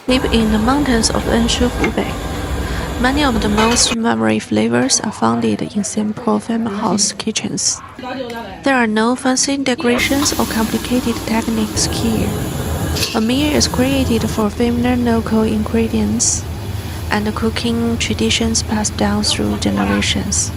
Deep in the mountains of Enshi, Hubei, many of the most memory flavors are found in simple farmhouse kitchens. There are no fancy decorations or complicated techniques here. A meal is created for familiar local ingredients and the cooking traditions passed down through generations.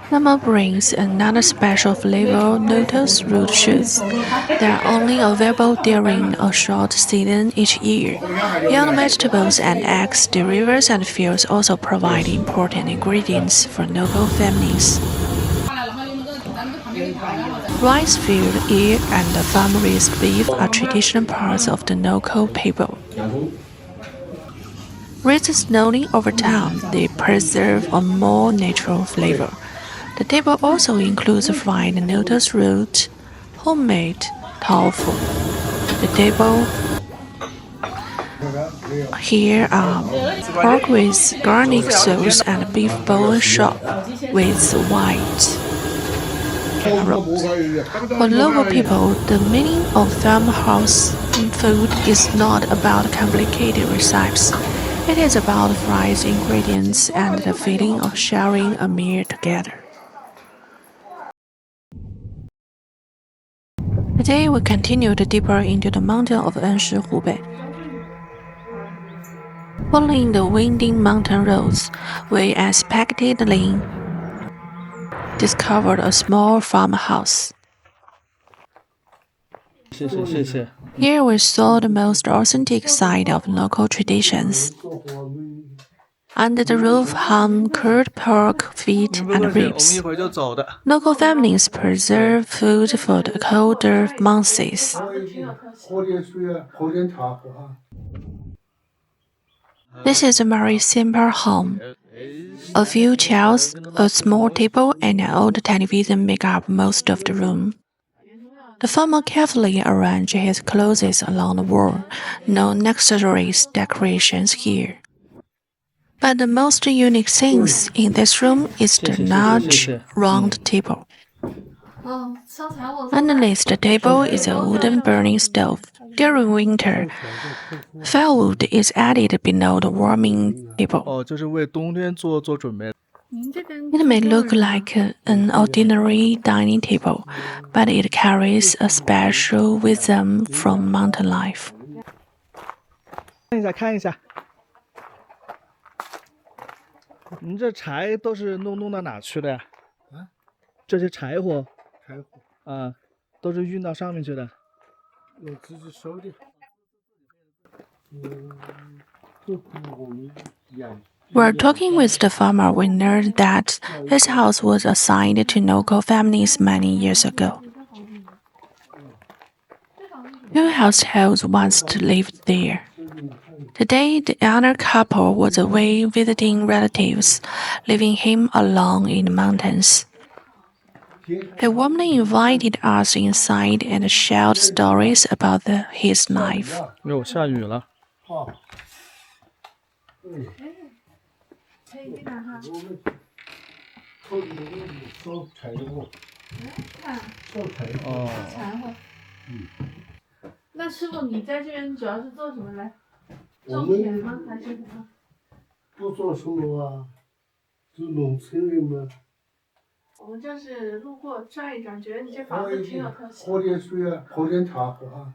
Lemon brings another special flavor, lotus root shoots. They are only available during a short season each year. Young vegetables and eggs, the rivers and fields also provide important ingredients for local families. Rice field ear and farm-raised beef are traditional parts of the local table. Raised slowly over time, they preserve a more natural flavor. The table also includes fried lotus root, homemade tofu. The table here are pork with garlic sauce and beef bone chop with white carrot. For local people, the meaning of farmhouse food is not about complicated recipes. It is about fresh ingredients and the feeling of sharing a meal together. Today we continue deeper into the mountain of Enshi, Hubei. Following the winding mountain roads, we unexpectedly discovered a small farmhouse. Here we saw the most authentic side of local traditions. Under the roof hung cured pork feet and ribs. Local families preserve food for the colder months. This is a very simple home. A few chairs, a small table, and an old television make up most of the room. The farmer carefully arranged his clothes along the wall. No necessary decorations here. But the most unique thing in this room is the large round table. Underneath the table is a wooden burning stove. During winter, firewood is added below the warming table. It may look like an ordinary dining table, but it carries a special wisdom from mountain life. 看一下，你这柴都是弄到哪去的呀？啊，这些柴火啊，都是运到上面去的。我自己收的。While talking with the farmer, we learned that his house was assigned to local families many years ago. Two households once lived there. Today, the other couple was away visiting relatives, leaving him alone in the mountains. He warmly invited us inside and shared stories about his life. 哟，下雨了。哦。那师傅，你在这边主要是做什么呢？种田吗？还是什么？不做什么啊，就农村人嘛。我们就是路过转一转，觉得你这房子挺有特色。喝点水啊，泡点茶喝啊。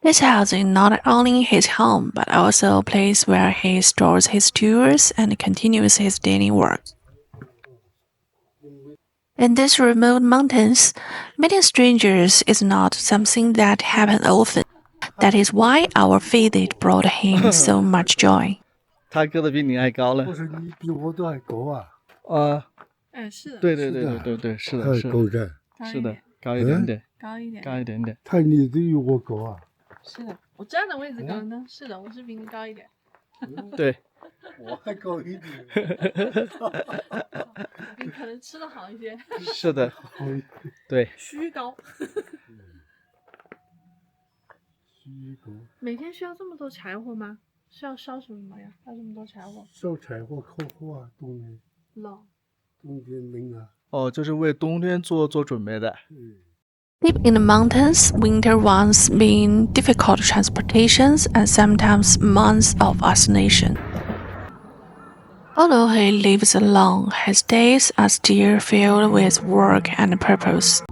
This house is not only his home, but also a place where he stores his tools and continues his daily work. In these remote mountains, meeting strangers is not something that happens often. That is why our visit brought him so much joy. 他个子比你还高了。我说你比我都还高啊。啊。是的。对，是的，是高着。是的，高一点点。高一点。高一点点。他你都比我高啊。是的，我站的位置高呢。是的，我是比你高一点。对。我还高一点。你可能吃的好一些。是的。对。虚高。每天需要这么多柴火吗？是要烧什么呀？要这么多柴火？烧柴火烤火啊，冬天冷。冷啊。哦，就是为冬天做准备的。Deep in the mountains, winter once mean difficult transportations and sometimes months of isolation. Although he lives alone, his days are still filled with work and purpose.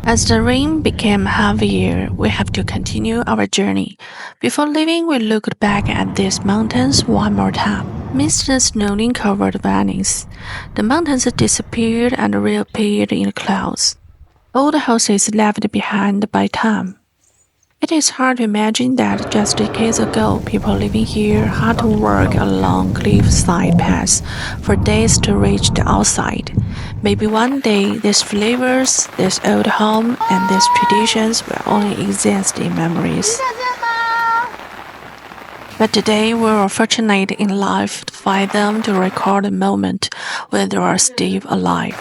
As the rain became heavier, we have to continue our journey. Before leaving, we looked back at these mountains one more time. Mist and snow covered valleys. The mountains disappeared and reappeared in the clouds. All the houses left behind by time. It is hard to imagine that just decades ago, people living here had to work along cliffside paths for days to reach the outside. Maybe one day these flavors, this old home, and these traditions will only exist in memories. But today we are fortunate in life to find them to record a moment when they are still alive.